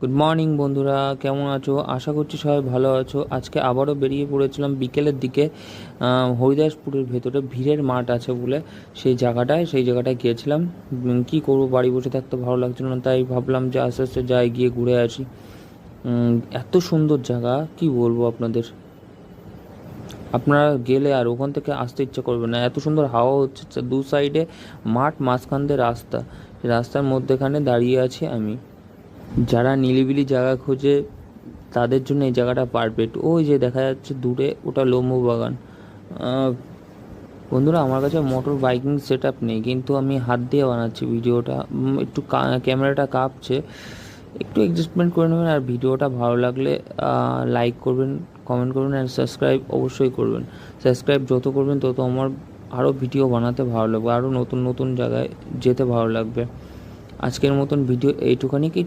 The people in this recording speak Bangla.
গুড মর্নিং বন্ধুরা, কেমন আছো? আশা করছি সবাই ভালো আছো। আজকে আবারও বেরিয়ে পড়েছিলাম বিকেলের দিকে। হরিদাসপুরের ভেতরে ভিড়ের মাঠ আছে বলে সেই জায়গাটায় গিয়েছিলাম। কি করব, বাড়ি বসে থাকতে ভালো লাগছিল না, তাই ভাবলাম যে আস্তে আস্তে যাই, গিয়ে ঘুরে আসি। এত সুন্দর জায়গা, কি বলবো আপনাদের। আপনারা গেলে আর ওখান থেকে আসতে ইচ্ছা করবে না, এত সুন্দর হাওয়া হচ্ছে। দু সাইডে মাঠ, মাঝখান দিয়ে রাস্তা, সেই রাস্তার মধ্যেখানে দাঁড়িয়ে আছি আমি। যারা নিরিবিলি জায়গা খোঁজে তাদের জন্য এই জায়গাটা পারফেক্ট। ওই যে দেখা যাচ্ছে দূরে, ওটা লোমো বাগান। বন্ধুরা, আমার কাছে মোটর বাইকিং সেট আপ নেই, কিন্তু আমি হাত দিয়ে বানাচ্ছি ভিডিওটা। একটু ক্যামেরাটা কাঁপছে, একটু অ্যাডজাস্টমেন্ট করে নেবেন। আর ভিডিওটা ভালো লাগলে লাইক করবেন, কমেন্ট করবেন, আর সাবস্ক্রাইব অবশ্যই করবেন। সাবস্ক্রাইব যত করবেন তত আমার আরও ভিডিও বানাতে ভালো লাগবে, আরও নতুন নতুন জায়গায় যেতে ভালো লাগবে। আজকের মতন ভিডিও এইটুখানি। কি